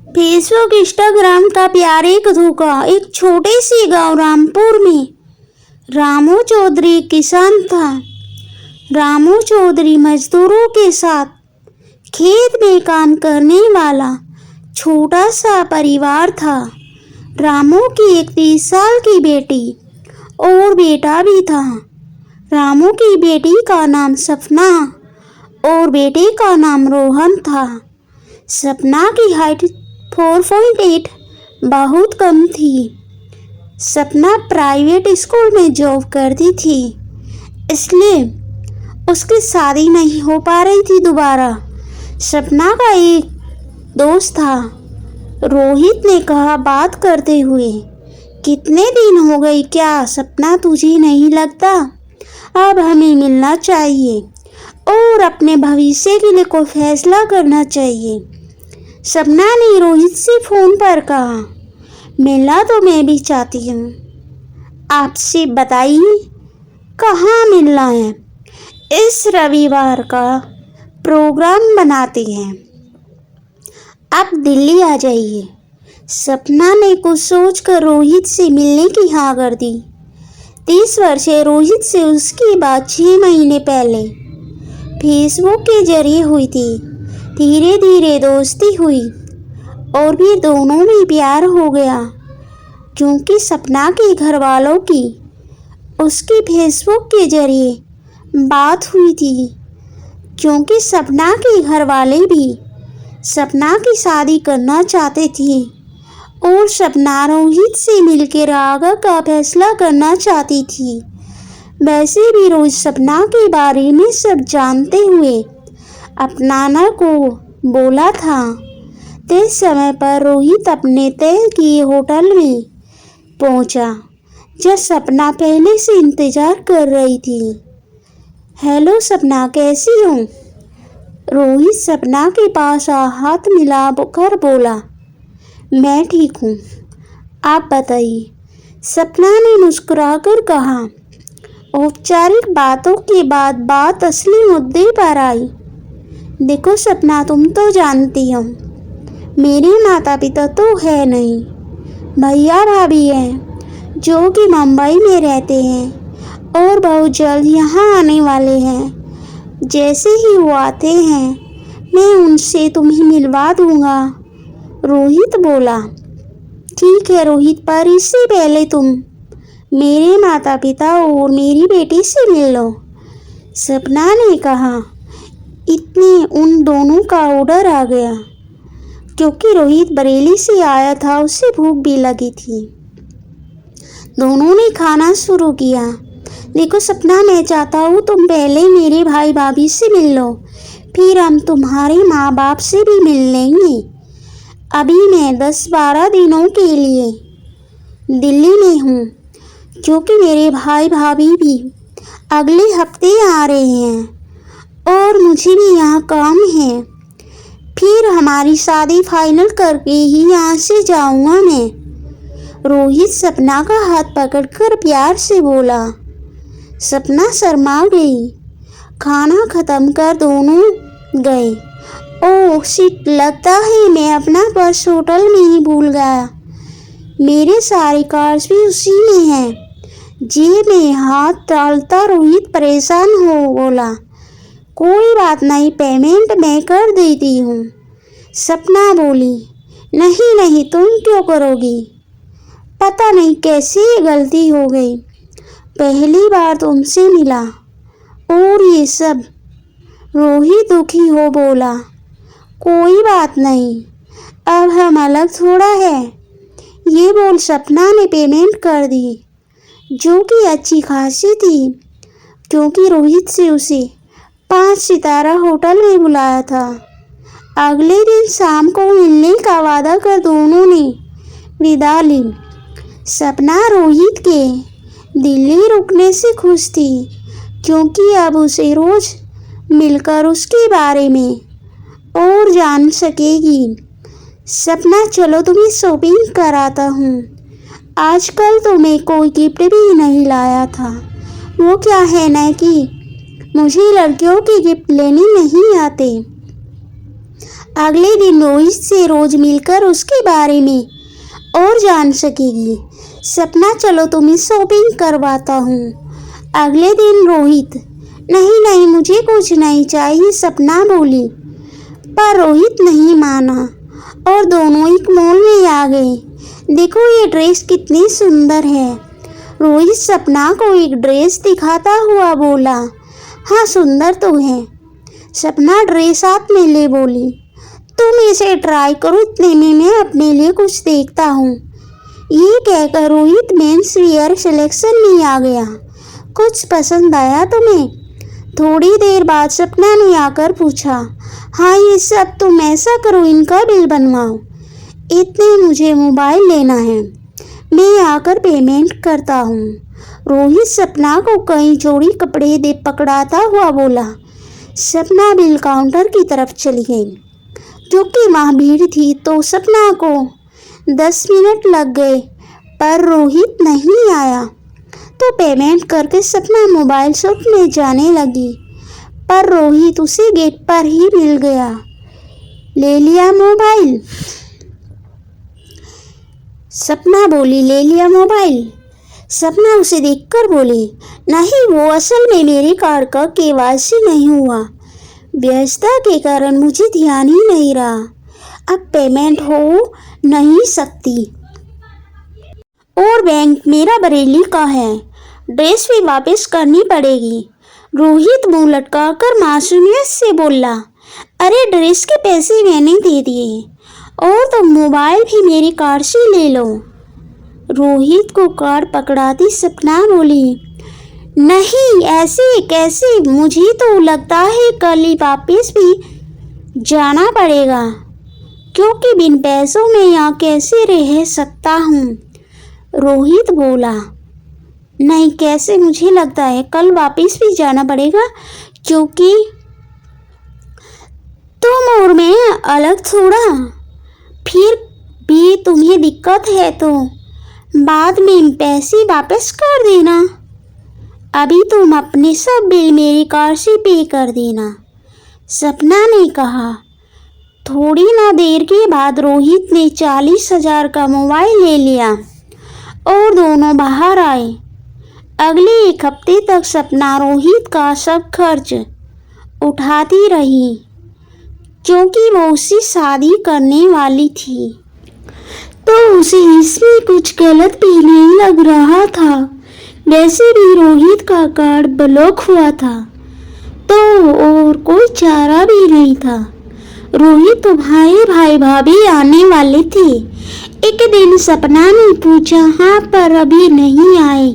Facebook Instagram का प्यार एक धोखा। एक छोटे से गांव रामपुर में रामू चौधरी किसान था। रामू चौधरी मजदूरों के साथ खेत में काम करने वाला छोटा सा परिवार था। रामू की एक 30 साल की बेटी और बेटा भी था। रामू की बेटी का नाम सपना और बेटे का नाम रोहन था। सपना की हाइट 4.8 बहुत कम थी। सपना प्राइवेट स्कूल में जॉब करती थी, इसलिए उसकी शादी नहीं हो पा रही थी दोबारा। सपना का एक दोस्त था, रोहित ने कहा बात करते हुए, कितने दिन हो गए क्या सपना, तुझे नहीं लगता अब हमें मिलना चाहिए और अपने भविष्य के लिए कोई फैसला करना चाहिए। सपना ने रोहित से फोन पर कहा, मिलना तो मैं भी चाहती हूँ, आपसे बताइए कहाँ मिलना है। इस रविवार का प्रोग्राम बनाते हैं, आप दिल्ली आ जाइए। सपना ने कुछ सोचकर रोहित से मिलने की हाँ कर दी। 30 वर्षीय रोहित से उसकी बात 6 महीने पहले फेसबुक के जरिए हुई थी। धीरे धीरे दोस्ती हुई और फिर दोनों में प्यार हो गया, क्योंकि सपना के घर वालों की उसकी फेसबुक के जरिए बात हुई थी, क्योंकि सपना के घर वाले भी सपना की शादी करना चाहते थे और सपना रोहित से मिलकर आगे का फैसला करना चाहती थी। वैसे भी रोज सपना के बारे में सब जानते हुए अपनाना को बोला था। तय समय पर रोहित अपने तय किए होटल में पहुंचा, जब सपना पहले से इंतजार कर रही थी। हेलो सपना, कैसी हो? रोहित सपना के पास हाथ मिला कर बोला, मैं ठीक हूँ, आप बताइए। सपना ने मुस्कुराकर कहा। औपचारिक बातों के बाद बात असली मुद्दे पर आई। देखो सपना, तुम तो जानती हो मेरे माता पिता तो है नहीं, भैया भाभी हैं जो कि मुंबई में रहते हैं और बहुत जल्द यहाँ आने वाले हैं। जैसे ही वो आते हैं मैं उनसे तुम्हें मिलवा दूंगा। रोहित बोला, ठीक है रोहित, पर इससे पहले तुम मेरे माता पिता और मेरी बेटी से मिल लो। सपना ने कहा। इतने उन दोनों का ऑर्डर आ गया, क्योंकि रोहित बरेली से आया था, उसे भूख भी लगी थी। दोनों ने खाना शुरू किया। देखो सपना, मैं चाहता हूँ तुम पहले मेरे भाई भाभी से मिल लो, फिर हम तुम्हारे माँ बाप से भी मिल लेंगे। अभी मैं 10-12 दिनों के लिए दिल्ली में हूँ, क्योंकि मेरे भाई भाभी भी अगले हफ्ते आ रहे हैं और मुझे भी यहाँ काम है। फिर हमारी शादी फाइनल करके ही यहाँ से जाऊँगा मैं। रोहित सपना का हाथ पकड़कर प्यार से बोला। सपना शर्मा गई। खाना खत्म कर दोनों गए। ओह शिट, लगता है मैं अपना पर्स होटल में ही भूल गया। मेरे सारे कार्ड्स भी उसी में हैं। जेब में हाथ डालता रोहित परेशान हो बोला, कोई बात नहीं, पेमेंट मैं कर देती हूँ। सपना बोली, नहीं नहीं, तुम क्यों करोगी? पता नहीं कैसे ये गलती हो गई, पहली बार तुमसे मिला और ये सब। रोहित दुखी हो बोला, कोई बात नहीं, अब हम अलग थोड़ा है। ये बोल सपना ने पेमेंट कर दी, जो कि अच्छी खासी थी, क्योंकि रोहित से उसे 5 सितारा होटल में बुलाया था। अगले दिन शाम को मिलने का वादा कर दोनों ने विदा ली। सपना रोहित के दिल्ली रुकने से खुश थी, क्योंकि अब उसे रोज मिलकर उसके बारे में और जान सकेगी। सपना, चलो तुम्हें शॉपिंग कराता हूँ। आजकल तो मैं कोई गिफ्ट भी नहीं लाया था। वो क्या है ना कि मुझे लड़कियों के गिफ्ट लेने नहीं आते। अगले दिन रोहित से रोज मिलकर उसके बारे में और जान सकेगी। सपना चलो तुम्हें शॉपिंग करवाता हूँ। अगले दिन रोहित नहीं नहीं मुझे कुछ नहीं चाहिए सपना बोली, पर रोहित नहीं माना और दोनों एक मॉल में आ गए। देखो ये ड्रेस कितनी सुंदर है। रोहित सपना को एक ड्रेस दिखाता हुआ बोला, हाँ सुंदर तो है। सपना ड्रेस हाथ में ले बोली, तुम इसे ट्राई करो, इतने में मैं अपने लिए कुछ देखता हूँ। ये कहकर रोहित मेंस वियर सिलेक्शन में आ गया। कुछ पसंद आया तुम्हें? थोड़ी देर बाद सपना ने आकर पूछा, हाँ ये सब तुम ऐसा करो इनका बिल बनवाओ, इतने मुझे मोबाइल लेना है, मैं आकर पेमेंट करता हूँ। रोहित सपना को कई जोड़ी कपड़े दे पकड़ाता हुआ बोला। सपना बिल काउंटर की तरफ चली गई, जो कि वहाँ भीड़ थी, तो सपना को 10 मिनट लग गए पर रोहित नहीं आया। तो पेमेंट करके सपना मोबाइल शॉप में जाने लगी, पर रोहित उसे गेट पर ही मिल गया। ले लिया मोबाइल? सपना बोली, ले लिया मोबाइल? सपना उसे देखकर बोली, नहीं वो असल में मेरी कार का केवाईसी नहीं हुआ, व्यस्तता के कारण मुझे ध्यान ही नहीं रहा, अब पेमेंट हो नहीं सकती और बैंक मेरा बरेली का है, ड्रेस भी वापस करनी पड़ेगी। रोहित मुंह लटकाकर मासूमियत से बोला, अरे ड्रेस के पैसे मैंने दे दिए और तुम मोबाइल भी मेरी कार से ले लो। रोहित को कार पकड़ाती सपना बोली, नहीं ऐसे कैसे, मुझे तो लगता है कल ही वापस भी जाना पड़ेगा, क्योंकि बिन पैसों में यहाँ कैसे रह सकता हूँ। रोहित बोला, नहीं कैसे, मुझे लगता है कल वापस भी जाना पड़ेगा, क्योंकि तुम और मैं अलग थोड़ा, फिर भी तुम्हें दिक्कत है तो बाद में पैसे वापस कर देना, अभी तुम अपने सब बिल मेरी कार से पे कर देना, सपना ने कहा। थोड़ी ना देर के बाद रोहित ने 40,000 का मोबाइल ले लिया और दोनों बाहर आए। अगले एक हफ्ते तक सपना रोहित का सब खर्च उठाती रही, क्योंकि वो उससे शादी करने वाली थी, तो उसे इसमें कुछ गलत भी नहीं लग रहा था। वैसे भी रोहित का कार्ड ब्लॉक हुआ था, तो और कोई चारा भी नहीं था। रोहित तो भाई भाभी आने वाले थे। एक दिन सपना ने पूछा, हाँ पर अभी नहीं आए।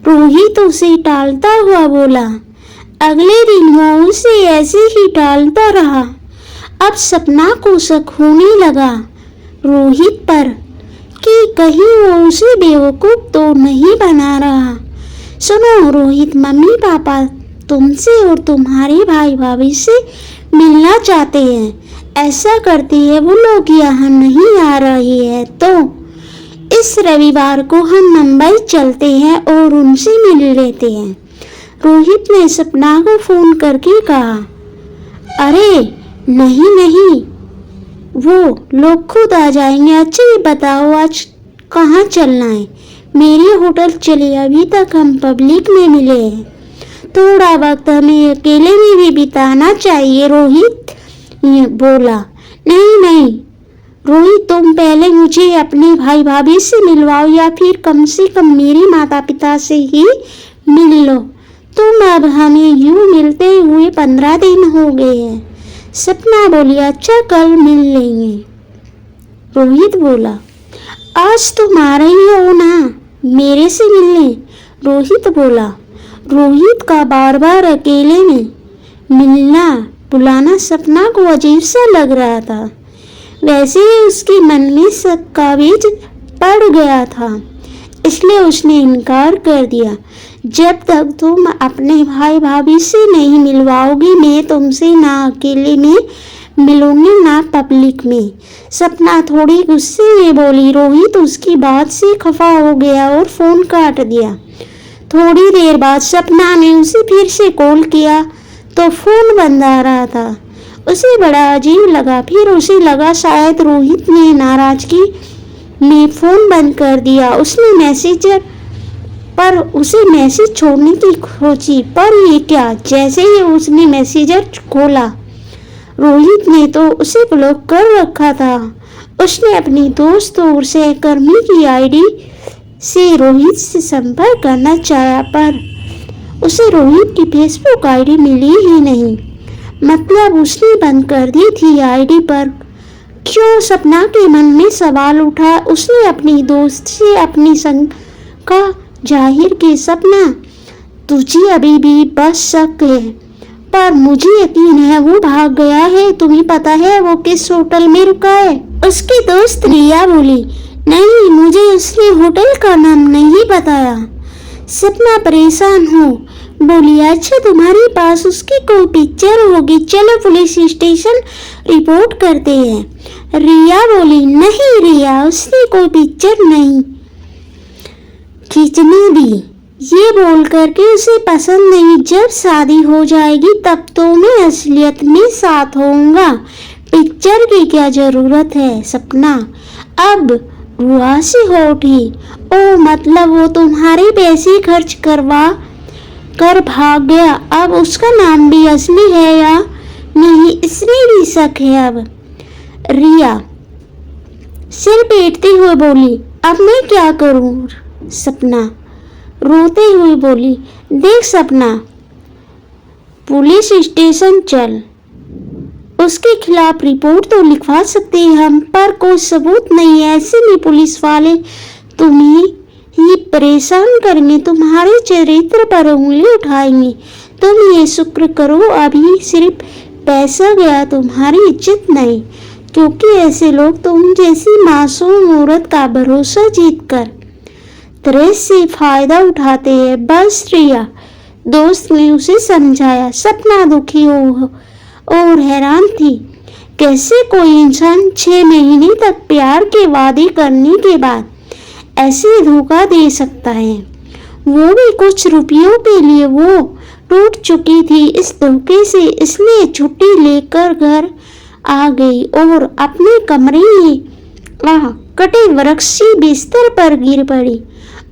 रोहित उसे टालता हुआ बोला। अगले दिन वो उसे ऐसे ही टालता रहा। अब सपना को शक होने लगा रोहित पर कि कहीं वो उसे बेवकूफ़ तो नहीं बना रहा। सुनो रोहित, मम्मी पापा तुमसे और तुम्हारे भाई भाभी से मिलना चाहते हैं, ऐसा करती है वो लोग यहाँ नहीं आ रहे हैं, तो इस रविवार को हम मुंबई चलते हैं और उनसे मिल लेते हैं। रोहित ने सपना को फ़ोन करके कहा। अरे नहीं, वो लोग खुद आ जाएंगे। अच्छा ये बताओ आज कहाँ चलना है? मेरी होटल चलिए, अभी तक हम पब्लिक में मिले हैं, थोड़ा वक्त हमें अकेले में भी बिताना चाहिए। रोहित बोला। नहीं रोहित, तुम पहले मुझे अपने भाई भाभी से मिलवाओ या फिर कम से कम मेरे माता पिता से ही मिल लो। तुम अब हमें यूँ मिलते हुए 15 दिन हो गए हैं। सपना बोली, अच्छा कल मिल लेंगे। रोहित बोला, आज तुम आ रही हो ना मेरे से मिलने? रोहित बोला। रोहित का बार बार अकेले में मिलना बुलाना सपना को अजीब सा लग रहा था। वैसे ही उसके मन में शक का बीज पड़ गया था, इसलिए उसने इनकार कर दिया। जब तक तुम अपने भाई भाभी से नहीं मिलवाओगी, मैं तुमसे ना अकेले में मिलूंगी ना पब्लिक में। सपना थोड़ी गुस्से में बोली। रोहित उसकी बात से खफा हो गया और फ़ोन काट दिया। थोड़ी देर बाद सपना ने उसे फिर से कॉल किया तो फ़ोन बंद आ रहा था। उसे बड़ा अजीब लगा। फिर उसे लगा शायद रोहित ने नाराजगी में फोन बंद कर दिया। उसने मैसेंजर पर उसे मैसेज छोड़ने की सोची, पर ये क्या। जैसे ही उसने मैसेंजर खोला, रोहित ने तो उसे ब्लॉक कर रखा था। उसने अपनी दोस्त और सहकर्मी की आईडी से रोहित से संपर्क करना चाहा, पर उसे रोहित की फेसबुक आईडी मिली ही नहीं। मतलब उसने बंद कर दी थी आईडी। पर क्यों? सपना के मन में सवाल उठा। उसने अपनी दोस्त से अपनी शंका जाहिर की। सपना, तुझे अभी भी बस शक है, पर मुझे यकीन है वो भाग गया है। तुम्हें पता है वो किस होटल में रुका है? उसकी दोस्त रिया बोली। नहीं, मुझे उसने होटल का नाम नहीं बताया। सपना परेशान हो बोली। अच्छा, तुम्हारे पास उसकी कोई पिक्चर होगी? चलो पुलिस स्टेशन रिपोर्ट करते हैं। रिया बोली। नहीं रिया, उसने कोई पिक्चर नहीं खींचने दी। ये बोल करके उसे पसंद नहीं। जब शादी हो जाएगी तब तो मैं असलियत में साथ होऊंगा। पिक्चर की क्या जरूरत है? सपना अब रुआ से हो उठी। ओ मतलब वो तुम्हारे पैसे खर्च करवा कर भाग गया। अब उसका नाम भी असली है या नहीं, इसमें भी शक है। अब रिया सिर पीटते हुए बोली। अब मैं क्या करूं? सपना रोते हुए बोली। देख सपना, पुलिस स्टेशन चल। उसके खिलाफ रिपोर्ट तो लिखवा सकते हैं हम, पर कोई सबूत नहीं है। ऐसे में पुलिस वाले तुम्हें ही परेशान करेंगे, तुम्हारे चरित्र पर उंगली उठाएंगे। तुम ये शुक्र करो अभी सिर्फ पैसा गया, तुम्हारी इज्जत नहीं। क्योंकि ऐसे लोग तुम जैसी मासूम औरत का भरोसा जीतकर तरह से फायदा उठाते हैं। बस रिया, दोस्त ने उसे समझाया। सपना दुखी हो और हैरान थी। कैसे कोई इंसान 6 महीने तक प्यार के वादे करने के बाद ऐसे धोखा दे सकता है, वो भी कुछ रुपयों के लिए। वो टूट चुकी थी इस धोखे से। इसलिए छुट्टी लेकर घर आ गई और अपने कमरे में कटे वृक्षी बिस्तर पर गिर पड़ी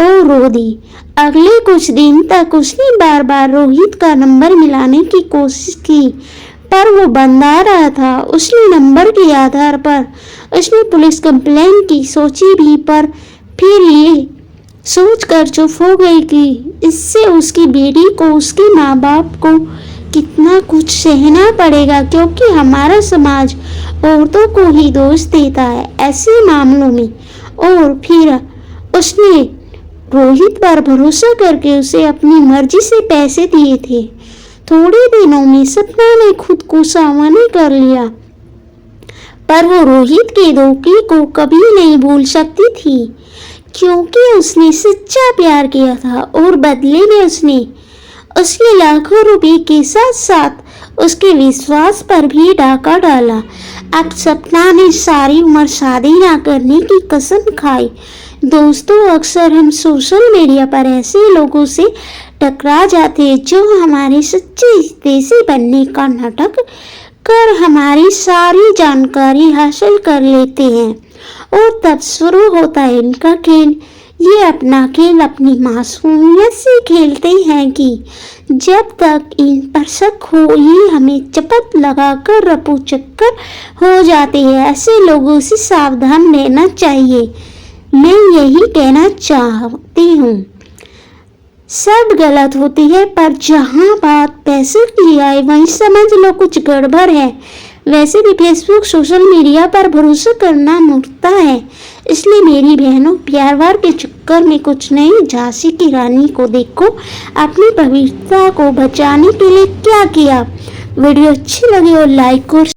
और रो दी। अगले कुछ दिन तक उसने बार बार रोहित का नंबर मिलाने की कोशिश की, पर वो बंद आ रहा था। उसने नंबर के आधार पर उसने पुलिस कंप्लेंट की सोची भी, पर फिर ये सोचकर चुप हो गई कि इससे उसकी बेटी को, उसके माँ बाप को कितना कुछ सहना पड़ेगा। क्योंकि हमारा समाज औरतों को ही दोष देता है ऐसे मामलों में। और फिर उसने रोहित पर भरोसा करके उसे अपनी मर्जी से पैसे दिए थे। थोड़े दिनों में सपना ने खुद को सामान्य कर लिया, पर वो रोहित के धोखे को कभी नहीं भूल सकती थी। क्योंकि उसने सच्चा प्यार किया था और बदले में उसने उसके लाखों रुपए के साथ साथ उसके विश्वास पर भी डाका डाला। अब सपना ने सारी उम्र शादी ना करने की कसम खाई। दोस्तों, अक्सर हम सोशल मीडिया पर ऐसे लोगों से टकरा जाते हैं जो हमारे सच्चे रिश्ते से बनने का नाटक कर हमारी सारी जानकारी हासिल कर लेते हैं, और तब शुरू होता है इनका खेल। ये अपना खेल अपनी मासूमियत से खेलते हैं कि जब तक इन पर शक हो ये हमें चपत लगाकर रफू चक्कर हो जाते हैं। ऐसे लोगों से सावधान रहना चाहिए। मैं यही कहना चाहती हूँ, सब गलत होती है, पर जहाँ बात पैसे की आए वहीं समझ लो कुछ गड़बड़ है। वैसे भी फेसबुक, सोशल मीडिया पर भरोसा करना मूर्खता है। इसलिए मेरी बहनों, प्यार वार के चक्कर में कुछ नहीं। झांसी की रानी को देखो, अपनी पवित्रता को बचाने के लिए क्या किया। वीडियो अच्छी लगी और लाइक और